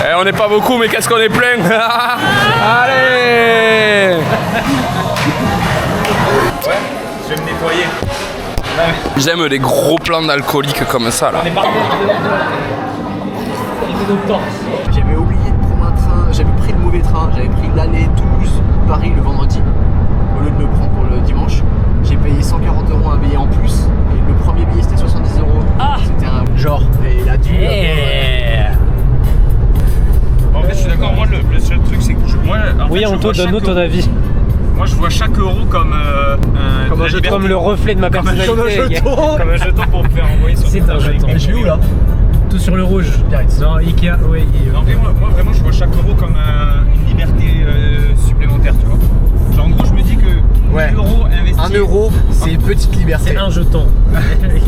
Eh, on n'est pas beaucoup, mais qu'est-ce qu'on est plein. Allez. Ouais, je vais me nettoyer. J'aime les gros plans d'alcooliques comme ça là. J'avais oublié de prendre un train, j'avais pris le mauvais train, j'avais pris l'aller Toulouse-Paris le vendredi au lieu de le prendre pour le dimanche. J'ai payé 140 € un billet en plus et le premier billet c'était 70 €. Ah, c'était un genre et là du En fait, je suis d'accord. Moi, le seul truc, c'est que moi, oui, on te donne ton avis. Moi, je vois chaque euro comme Comme le reflet de ma personnalité. Comme un jeton pour me faire envoyer sur. C'est un jeton. Je suis où là? Tout sur le rouge. Non, Ikea, oui. En fait, moi, vraiment, je vois chaque euro comme une liberté supplémentaire, tu vois. Genre, en gros, je me dis que 1 Ouais. euro investi. 1 € c'est une petite liberté. C'est un jeton.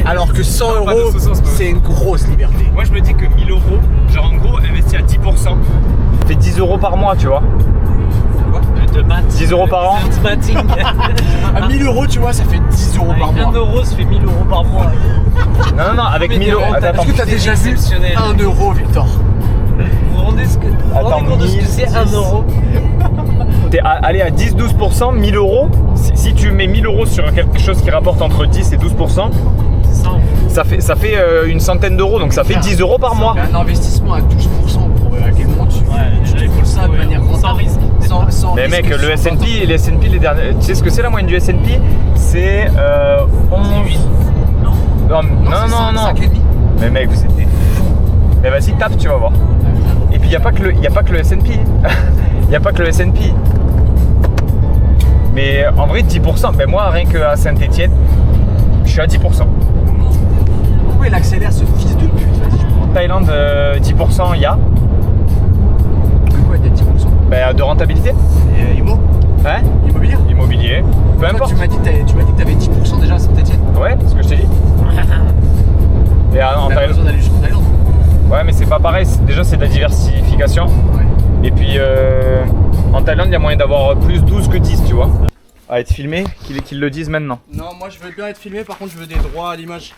Alors que 100 Non, pas de € ce sens, c'est une grosse liberté. Moi, je me dis que 1000 €, genre, en gros, investi à 10%, ça fait 10 € par mois, tu vois. De maths. 10 € par an. À 1000 € tu vois ça fait 10 € par mois. 1 euro, ça fait 1000 € par mois. Non, avec 1000 €. Attends, Est-ce que t'as déjà vu exceptionnel. 1 € Victor? Vous vous rendez compte de ce que c'est 1 euro? T'es allé à 10-12%, 1000 €. Si tu mets 1000 € sur quelque chose qui rapporte entre 10 et 12%, ça fait une centaine d'euros, donc ça fait 10 € par mois. Un investissement à 12% pour à quel moment tu fais ça de manière rentable. Sans risque. Sans Mais risque mec, le sur S&P, les S&P, les derniers, tu sais ce que c'est la moyenne du S&P? C'est 11. Non, non. 5,5. Mais mec, vous êtes des fous. Mais vas-y, tape, tu vas voir. Et puis il n'y a pas que le S&P. Il n'y a pas que le S&P. Mais en vrai, 10%, ben moi, rien qu'à Saint-Etienne, je suis à 10%. Pourquoi il accélère ce fils de pute? Vas-y, je prends. Thaïlande, 10%, il y a. Pourquoi il y a 10%? Ben, de rentabilité. Et Immo? Hein? Immobilier? Immobilier. Peu Toi, importe. tu m'as dit que t'avais 10% déjà à Saint-Etienne. Ouais, c'est ce que je t'ai dit. Et en T'as Thaïlande. besoin d'aller jusqu'en Thaïlande. Ouais, mais c'est pas pareil. Déjà, c'est de la diversification. Ouais. Et puis, en Thaïlande, il y a moyen d'avoir plus 12 que 10, tu vois. À être filmé, qu'ils le disent maintenant. Non, moi je veux bien être filmé, par contre je veux des droits à l'image.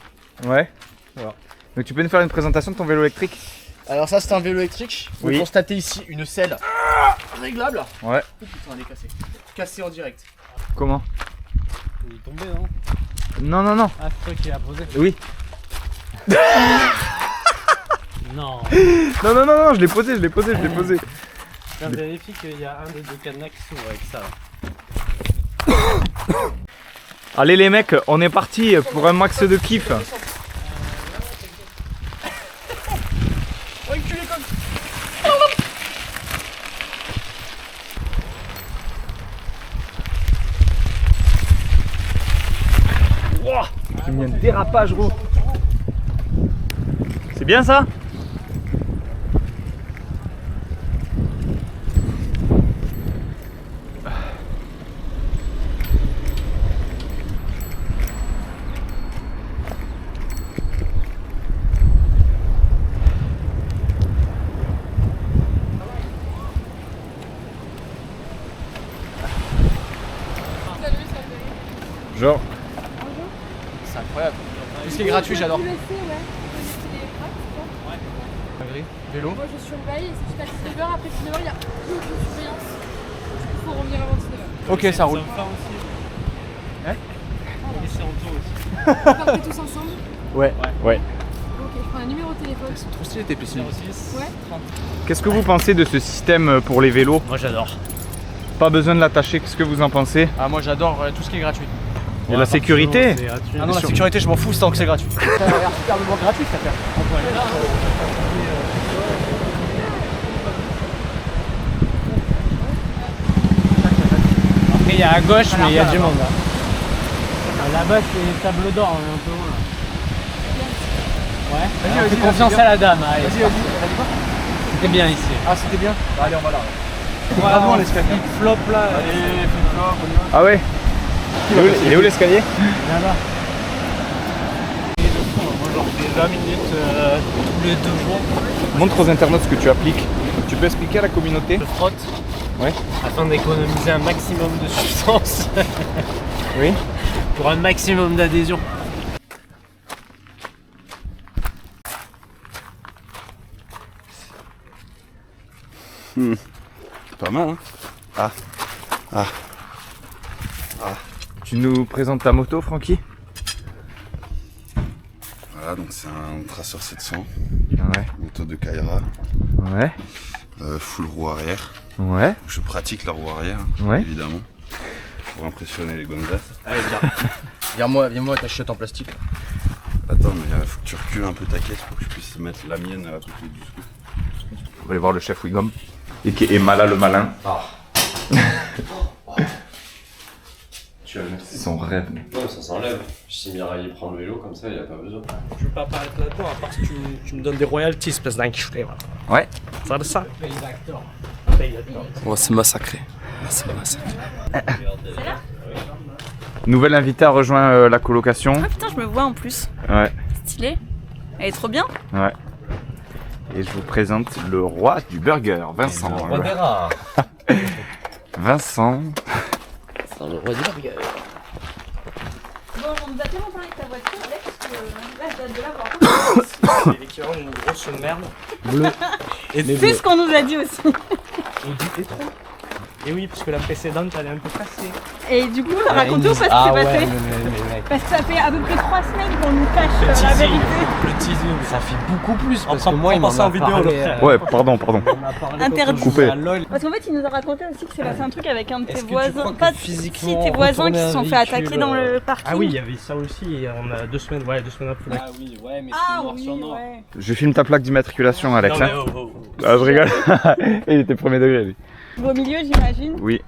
Ouais. Voilà. Donc, tu peux nous faire une présentation de ton vélo électrique? Alors ça c'est un vélo électrique. Vous Oui. constatez ici une selle réglable. Ouais. Oh putain elle est cassée. Cassée en direct. Comment? Il est tombé, non? Non. Ah, c'est toi qui l'as posé? Oui. Non. Non, je l'ai posé. Tiens, vérifie qu'il y a un des deux cadenas qui s'ouvre avec ça. Allez les mecs, on est parti pour un max de kiff. Wouah, j'ai mis un dérapage gros. C'est bien ça? Genre. C'est incroyable. Tout ce qui est gratuit j'adore. Vélo. Moi je surveille et c'est jusqu'à 19h. Après 19h, il n'y a plus aucune surveillance. Du coup, il faut revenir avant 19h. Ok ça roule. Hein? Et c'est en tour aussi. On part tous ensemble. Ouais. Ouais. Ok, je prends un numéro de téléphone. Trop stylé tes piscines. 06. Ouais. Qu'est-ce que vous pensez de ce système pour les vélos? Moi j'adore. Pas besoin de l'attacher, qu'est-ce que vous en pensez? Ah moi j'adore tout ce qui est gratuit. Il y a la sécurité. Ah non la sécurité je m'en fous tant que c'est gratuit. Ça a l'air superbement gratuit cette affaire. Après il y a à gauche mais il y a du monde là. Là-bas c'est table d'or, on est un peu loin là. Ouais. Vas-y, Fais confiance à la dame. Allez, Vas-y. T'as dit quoi? c'était bien ici. Ah c'était bien. Bah, allez on va là. Voilà, Bravo, on l'escalier. flop là. Allez, flip-flop, on y va. Ah ouais? Il est où l'escalier? Là-bas. Moi genre des 20 minutes tous les 2 jours. Montre aux internautes ce que tu appliques. Tu peux expliquer à la communauté? Je frotte Ouais. afin d'économiser un maximum de substance Oui. pour un maximum d'adhésion. Pas mal, hein. Tu nous présentes ta moto, Francky? Voilà, donc c'est un Tracer 700, Ouais. moto de Kaira, Ouais. full roue arrière. Ouais. Je pratique la roue arrière, Ouais. évidemment, pour impressionner les gonzasses. Allez, viens-moi ta chiotte en plastique. Attends, mais faut que tu recules un peu ta caisse pour que je puisse mettre la mienne à côté du scoop. On va aller voir le chef Wigom. Et Mala le malin. Tu vas le mettre. C'est son rêve. Non, ça s'enlève. Si Mireille prend le vélo comme ça, il n'y a pas besoin. Je veux pas apparaître là-dedans, à part si tu me donnes des royalties, espèce d'enculé. Voilà. Ouais. Ça de ça. On va se massacrer. Nouvelle invitée a rejoint la colocation. Ah putain, je me vois en plus. Ouais. Stylé. Elle est trop bien. Ouais. Et je vous présente le roi du burger, Vincent. Le roi des rats. Vincent. C'est le roi du burger. Bon, on nous a tellement parlé de ta voiture, Alex, que là, j'ai hâte de la voir. C'est l'équivalent d'une grosse merde. Bleue. C'est ce qu'on nous a dit aussi. Et du pétrole. Et oui, parce que la précédente, elle est un peu cassée. Et du coup, raconte-nous pas ce qui s'est passé. Parce que ça fait à peu près 3 semaines qu'on nous cache la vérité. Le teasing. Ça fait beaucoup plus parce que moi, il m'en a parlé. Ouais, pardon. Interdit. Coupé. Parce qu'en fait, il nous a raconté aussi que c'est passé un truc avec un de tes Est-ce que tu voisins. crois que Pas physiquement, si tes voisins qui retourner se sont un fait attaquer véhicule, dans le parking. Ah oui, il y avait ça aussi. Et on a 2 semaines, 2 semaines après. Ah oui, ouais, mais Ah c'est noir oui, sur noir. ouais. Je filme ta plaque d'immatriculation, Alex. Non, mais Hein. oh. Ah, je rigole. Il était premier degré, lui. Au milieu, j'imagine. Oui.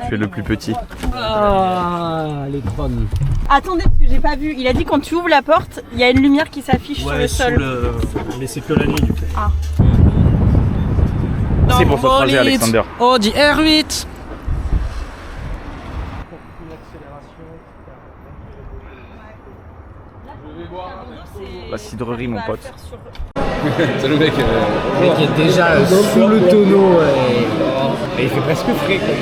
Tu es le plus petit. Ah, les connes. Attendez, parce que j'ai pas vu. Il a dit quand tu ouvres la porte, il y a une lumière qui s'affiche sur le sol. Mais c'est que la nuit, du coup. Ah. C'est pour ce trajet, Alexander. Audi R8. La cidrerie, mon pote. C'est le mec. Le mec est déjà sous le tonneau et il fait presque frais quoi.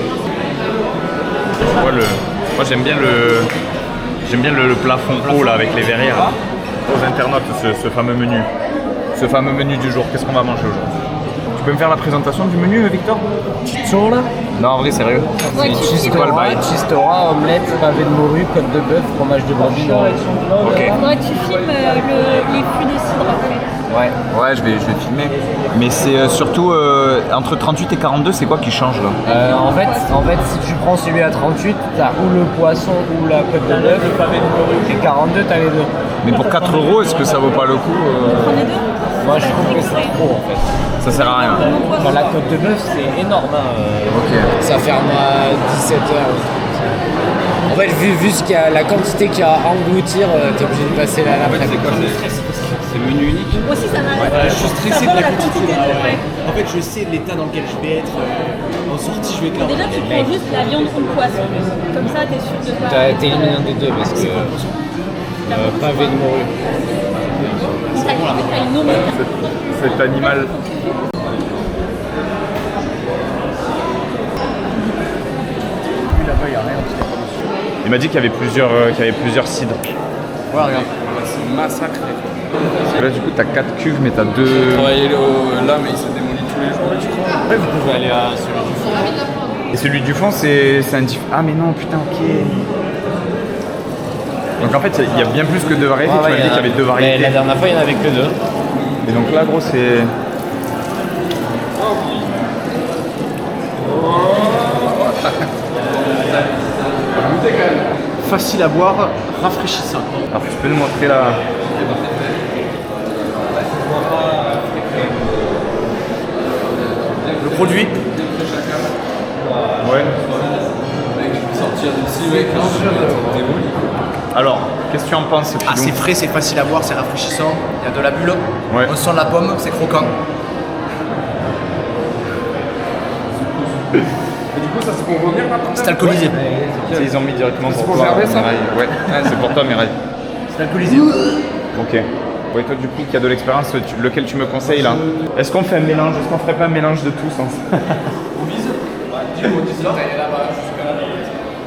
Moi j'aime bien le plafond haut là avec les verrières. Là. Aux internautes ce fameux menu. Ce fameux menu du jour. Qu'est-ce qu'on va manger aujourd'hui? Tu peux me faire la présentation du menu, Victor? Chichon là. Non, en vrai, sérieux. C'est quoi le bail? Chistora, omelette, pavé de morue, côte de bœuf, fromage de brebis. Ok. Faudrait que tu filmes les flux des cidres après. Ouais, je vais filmer. Mais c'est surtout entre 38 et 42, c'est quoi qui change là? En fait, si tu prends celui à 38, t'as ou le poisson ou la côte de bœuf, et 42, t'as les deux. Mais pour 4 €, est-ce que ça vaut pas le coup Prenez deux. Moi je trouve que c'est trop en fait. Ça sert à rien. Enfin, la côte de bœuf c'est énorme. Ok. Ça ferme à 17h. En fait, vu ce qu'il y a, la quantité qu'il y a à engloutir, t'es obligé de passer la lame. C'est menu unique. Moi aussi, ça m'arrive. je suis stressé Ça de la prend quantité. ouais. En fait, je sais l'état dans lequel je vais être. En sortie, je vais être là. Déjà, tu prends juste la viande ou le poisson. Comme ça, t'es sûr de pas. T'as éliminé un des deux parce que pavé de morue. T'as une omelette. Cet animal. Il m'a dit qu'il y avait plusieurs cidres. Ouais, regarde. C'est massacré. Parce que là, du coup, t'as 4 cuves, mais t'as 2. Travailler là, mais il se démolit tous les jours, tu crois. Après, vous pouvez aller à celui du fond. Et celui du fond, c'est un Ah, mais non, putain, ok. Donc en fait, il y a bien plus que 2 variétés. Tu m'as dit qu'il y avait 2 variétés. La dernière fois, il n'y en avait que 2. Et donc là, gros, c'est. Facile à boire, rafraîchissant. Alors, tu peux nous montrer la. Le produit. Ouais. Sortir d'ici, mec, démoli. Alors, qu'est-ce que tu en penses, Pilou? Ah, c'est frais, c'est facile à boire, c'est rafraîchissant. Il y a de la bulle. Ouais. On sent la pomme, c'est croquant. Et du coup, ça c'est pour revenir maintenant? C'est alcoolisé. Ils ont mis directement pour pour toi, gerber, ça? Mireille. Ouais, c'est pour toi, Mireille. C'est alcoolisé. Ok. Ouais, toi, du coup, qui a de l'expérience, lequel tu me conseilles là? Est-ce qu'on fait un mélange? Est-ce qu'on ferait pas un mélange de tous ensemble?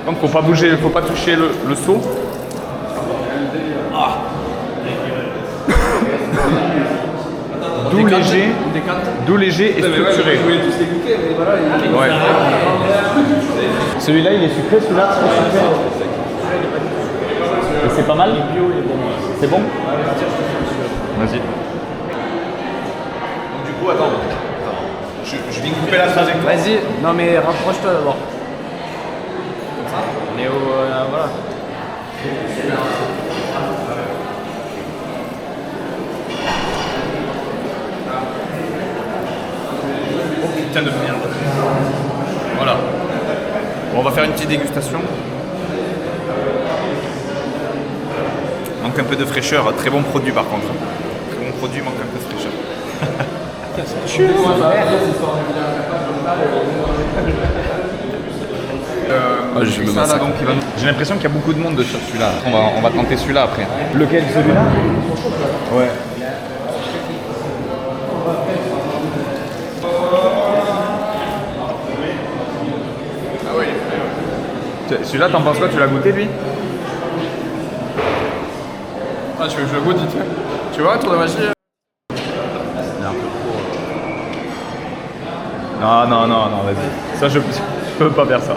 Donc, faut pas bouger, faut pas toucher le seau. doux léger et structuré. Je voulais tous les goûter, mais voilà. Ouais. Celui-là, il est sucré, celui-là, c'est sucré. Et c'est pas mal? C'est bon? Vas-y. Donc du coup, attends. Je viens couper la trajectoire. Vas-y, non mais rapproche-toi d'abord. Comme ça. On est au. Voilà. Oh putain de merde. Voilà. Bon, on va faire une petite dégustation. Manque un peu de fraîcheur. Très bon produit par contre. Très bon produit, manque un peu de fraîcheur. J'ai l'impression qu'il y a beaucoup de monde sur celui-là. On va tenter celui-là après. Lequel? Celui-là? Ouais. Ah oui. Celui-là, t'en penses quoi? Tu l'as goûté lui? Ah, tu veux que je le goûte vite fait? Tu vois, tour de magie. Non, vas-y. Ça, je peux pas faire ça.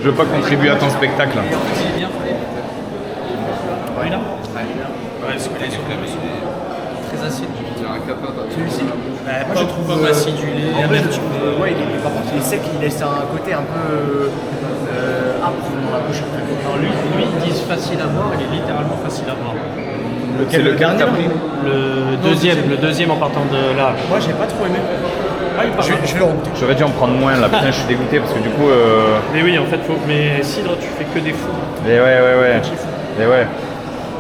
Je veux pas contribuer à ton spectacle. Très acide. Celui-ci Moi je trouve acidulé. Ouais, par contre il est sec, il laisse un côté un peu âpre dans la bouche. Alors lui, ils disent facile à boire, il est littéralement facile à boire. C'est le dernier t'as pris? Le deuxième en partant de là. Moi j'ai pas trop aimé. Je vais le regoûter. J'aurais dû en prendre moins là, putain je suis dégoûté parce que du coup... Mais oui, en fait, mais cidre, tu fais que des fous. Mais ouais. Mais ouais.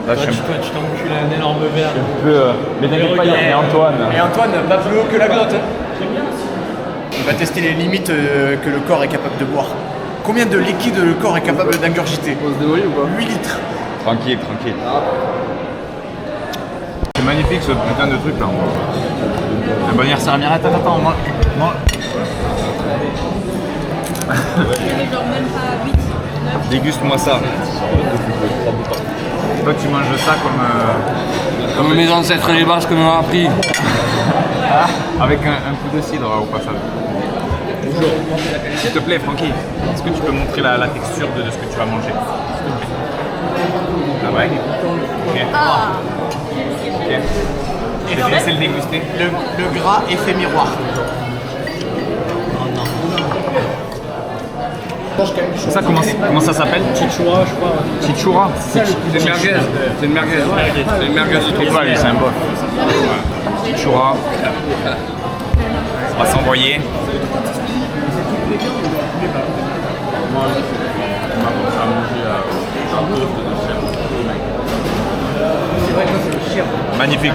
Là, Toi, tu t'encules un énorme verre. Mais t'inquiète pas, il y a Antoine. Et Antoine, pas plus haut que la glotte. Il va tester les limites que le corps est capable de boire. Combien de liquide le corps est capable d'ingurgiter? On se débrouille ou pas? 8 litres. Tranquille. C'est magnifique ce putain de truc là. Un bon anniversaire à Mireille. Attends, moi. Genre même pas 8, 9. Déguste-moi ça. Toi tu manges ça comme Comme mes ancêtres les Basques m'ont appris. avec un coup de cidre au passage. Bonjour. S'il te plaît Francky, est-ce que tu peux montrer la texture de ce que tu vas manger? Ah ouais? Ok. Ok. Et je vais laisser le déguster. Le gras effet miroir. Ça comment ça s'appelle? Chichura, je crois. Chichura. C'est une merguez. C'est une merguez. C'est une merguez. C'est pas lui, c'est un bof. Chichura. On va s'envoyer. Magnifique.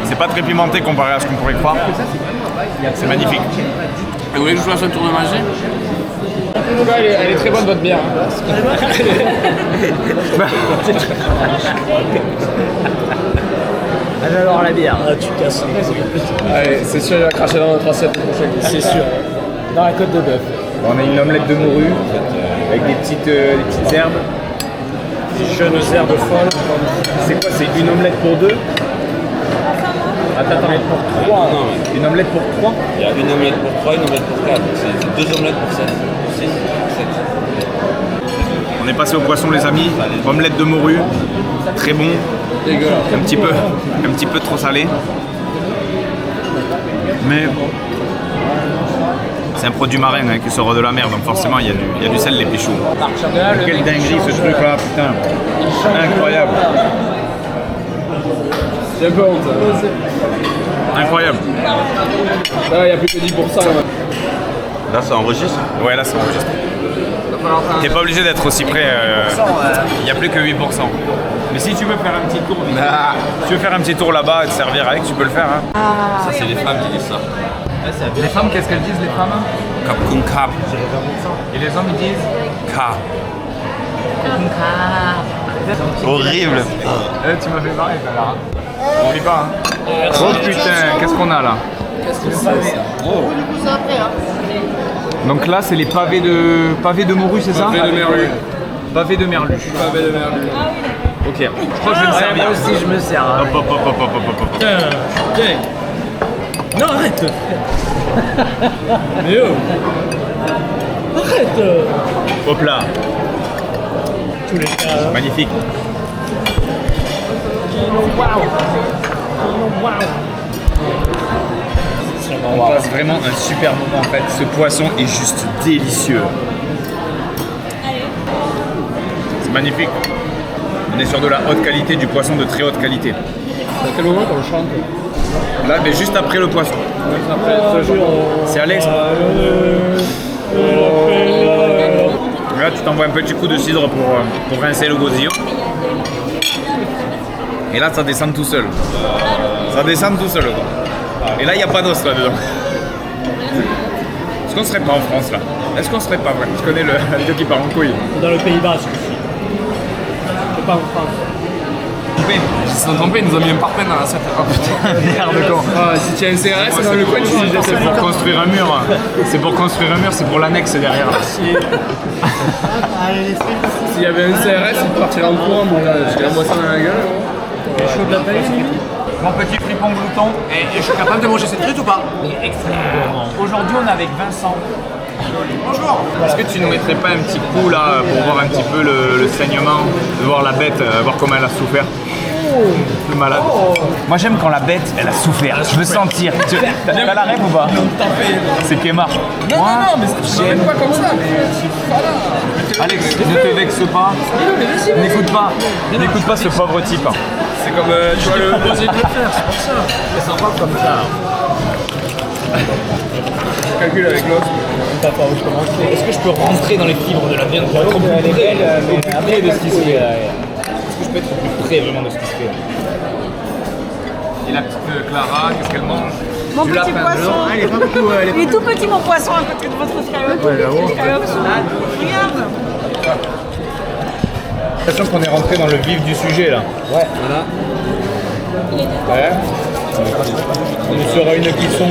C'est pas très pimenté comparé à ce qu'on pourrait croire. C'est magnifique. Vous voulez que je fasse un tour de magie? En tout cas, elle est très bonne votre bière. Alors la bière. Ah, tu casses. Allez, c'est sûr, il va cracher dans notre assiette. C'est sûr. Dans la côte de bœuf. On a une omelette de morue avec des petites herbes. Des jeunes herbes folles. C'est quoi? C'est une omelette pour deux? Attends, pour trois. Non, Une omelette pour trois? il y a une omelette pour 3, une omelette pour 4. C'est 2 omelettes pour 7. 6, 7. On est passé au poisson les amis. Omelette de morue. Très bon. Dégueulasse. Un petit peu trop salé. Mais c'est un produit marin hein, qui sort de la mer, donc forcément il y a du sel les pichous. Quelle dinguerie ce truc là, putain. Incroyable. C'est un peu honte. Incroyable. Là, il n'y a plus que 10%. Là, ça enregistre. Ouais là c'est enregistré. T'es pas obligé d'être aussi près, il n'y a plus que 8%. Mais si tu veux faire un petit tour, si tu veux faire un petit tour là-bas et te servir avec, tu peux le faire. Hein. Ça, c'est les femmes qui disent ça. Les femmes, qu'est-ce qu'elles disent les femmes? Kapkun Kap. Et les hommes ils disent? Ka. Horrible. Tu m'as fait marrer tout à l'heure. On rit pas hein. Oh putain, qu'est-ce qu'on a là? Donc là c'est les pavés de morue, c'est ça? Pavés de merlu. Pavés de merlu. Pavé de merlu. Ok, je crois que je vais me servir. Moi aussi, je me sers. Hein. Hop, hop, hop, hop, hop, hop, hop. Putain, putain. Non, arrête. Mais oh. Arrête. Hop là, Tous les cas. magnifique. On passe vraiment un super moment en fait. Ce poisson est juste délicieux. C'est magnifique. On est sur de la haute qualité, du poisson de très haute qualité. À quel moment qu'on chante? Là, mais juste après le poisson. C'est Alex. Là, tu t'envoies un petit coup de cidre pour rincer le gosillon. Et là, ça descend tout seul. Ça descend tout seul, quoi. Et là, il n'y a pas d'os là-dedans. Est-ce qu'on serait pas en France, là? Est-ce qu'on serait pas vrai? Je connais le vieux qui part en couille. Dans le Pays Basque. C'est pas en France. Ils se sont trompés, ils nous ont mis un parpaing dans la salle. Oh putain, Merde, con. si tu as un CRS dans le coin, tu dis C'est pour construire un mur. C'est pour construire un mur, c'est pour l'annexe derrière. s'il y avait un CRS, il partirait en courant, mon gars. Je dirais moi ça dans la gueule. Mon petit fripon glouton. Et je suis capable de manger cette frite ou pas? Aujourd'hui, on est avec Vincent. Bonjour. Est-ce que tu nous mettrais pas un petit coup là pour voir un petit peu le saignement, de voir la bête, voir comment elle a souffert? Le malade. Moi j'aime quand la bête elle a souffert. Je veux sentir. T'as la rêve ou pas? C'est Kémar. Non, mais ça ne pas comme ça. Alex, ne te vexe pas. N'écoute pas ce pauvre type. C'est comme, tu vois, le proposé de le faire, c'est pour ça. C'est sympa comme ça. Je calcule avec l'os. Est-ce que je peux rentrer dans les fibres de la viande pour être au plus près, de ce qui se fait là? Est-ce que je peux être au plus près vraiment de ce qui se fait là? Et la petite Clara, qu'est-ce qu'elle mange? Mon petit poisson. Il est pas beaucoup. Il est tout petit mon poisson à côté de votre Skywalk. Regarde. J'ai l'impression qu'on est rentré dans le vif du sujet là. Ouais. Voilà. Ouais. On sera une cuisson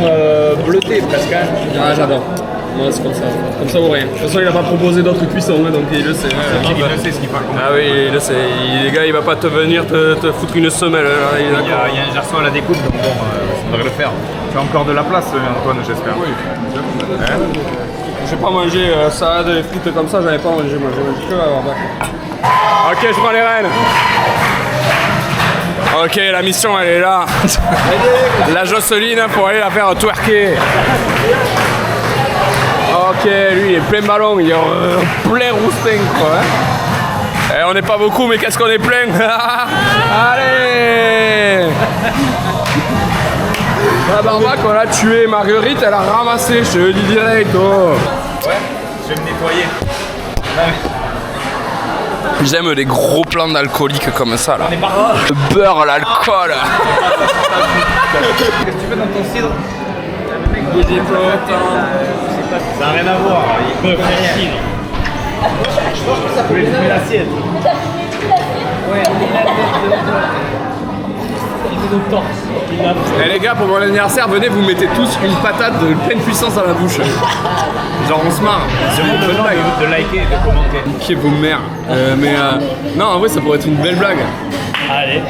bleutée presque. Hein. Ah, j'adore. Moi, c'est comme ça. Comme ça ou rien. De toute façon, il a pas proposé d'autres cuissons, hein, donc il le sait. Il le sait ce qu'il faut. Ah oui, il le sait. Les gars, il va pas te venir te foutre une semelle. Là, Il y a un garçon à la découpe, donc bon, ça devrait le faire. Tu as encore de la place, Antoine, j'espère. Oui. Hein? J'ai pas mangé salade et frites comme ça, j'avais pas mangé. Moi, j'ai mangé que la barbaque. Ok, je prends les rênes. Ok, la mission elle est là. La Jocelyne pour aller la faire twerker. Ok, lui il est plein ballon, il est plein roustin quoi. Hein. Et on n'est pas beaucoup, mais qu'est-ce qu'on est plein. Allez. La barbaque on l'a tué, Marguerite elle a ramassé, je te le dis direct. Oh. Ouais, je vais me nettoyer. J'aime les gros plans d'alcoolique comme ça là. Le beurre, l'alcool. Qu'est-ce que tu veux dans ton cidre? Ça n'a rien à voir, il peut faire rien. Je pense que ça peut être l'assiette. Ouais, Eh les gars, pour mon anniversaire, venez, vous mettez tous une patate de pleine puissance dans la bouche. Genre on se marre. C'est mon bonne blague de liker et de commenter. Niquez vos mères. Non, en vrai, ça pourrait être une belle blague. Allez.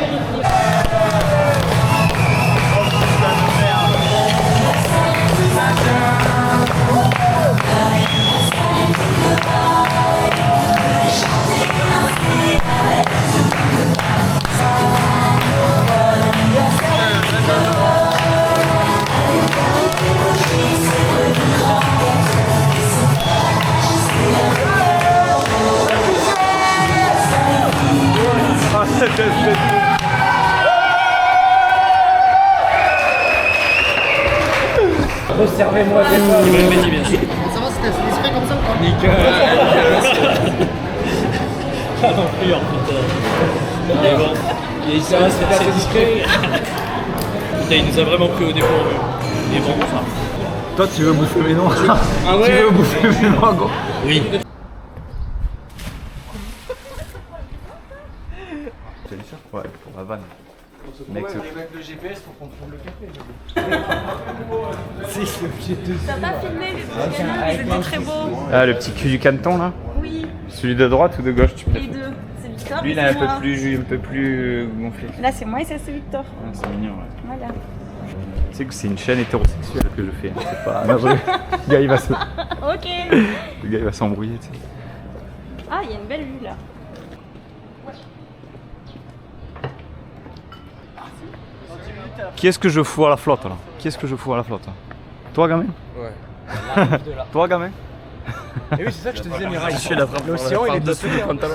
Servez-moi des fois. Ça va, c'était discret comme ça ou pas? Ah non, putain. Mais bon. Et ça va, c'était assez discret. Putain, il nous a vraiment pris au dépourvu. Il est bon ça. Toi, tu veux bouffer mes noix? Ah ouais. Tu veux bouffer mes noix, gros? Oui. T'es sûr? Ouais, pour la vanne. Avec le GPS pour qu'on trouve le café. T'as pas filmé les Toscana, ils étaient très beaux. Ah, le petit cul du canton là? Oui, Celui de droite ou de gauche, tu les préfères? deux. C'est le Victor. Lui, et il est un c'est peu moi. plus gonflé. Là, c'est moi et ça, c'est Victor. Ah, c'est mignon, ouais. Voilà. Tu sais que c'est une chaîne hétérosexuelle que je fais. Hein. C'est pas un vrai. Le gars, il va se... Ok. Le gars, il va s'embrouiller, tu sais. Ah, il y a une belle vue là. Qui est-ce que je fous à la flotte, là? Qui est-ce que je fous à la flotte? Toi, gamin? Ouais. Toi, gamin? Et oui, c'est ça que je te disais, Mirai. Je suis l'attrape L'océan, il est dessous du pantalon.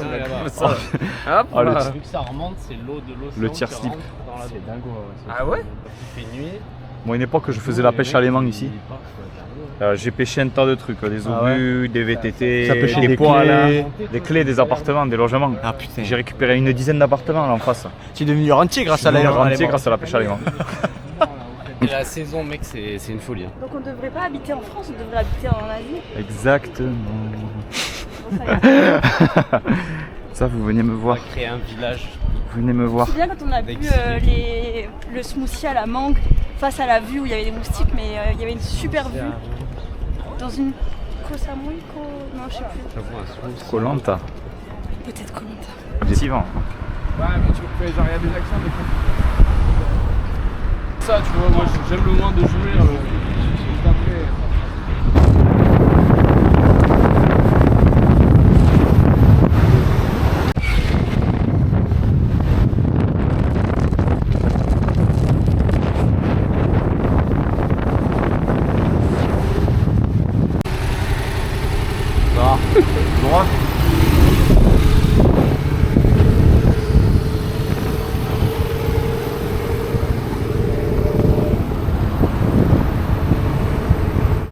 Ça. Hop Ah, le là. tir- Vu que ça remonte, c'est l'eau de l'océan. Le tiers qui slip. rentre dans la baie. Ah ouais? Il fait nuit. Bon, à une époque, je faisais la pêche à l'aimant ici. J'ai pêché un tas de trucs, des obus, des VTT, Ça pêchait des des poils, des clés des appartements, des logements. Ah putain. J'ai récupéré une dizaine d'appartements là en face. Tu es devenu rentier grâce à Je suis la rentier grâce à la pêche à l'aimant. La saison, mec, c'est une folie. Hein. Donc on devrait pas habiter en France, on devrait habiter en Asie. Exactement. Bon, ça y est. Ça, vous venez me On voir. va créer un village. Vous venez me voir. C'est bien quand on a bu le smoothie à la mangue face à la vue où il y avait des moustiques, mais il y avait une super vue. Dans une Koh Samui, non je sais plus. Koh-Lanta. Peut-être Koh-Lanta. Effectivement. Ouais, mais tu fais genre, il y a des accents, des fois. Ça, tu vois, moi j'aime le moins de jouer juste après. Droit.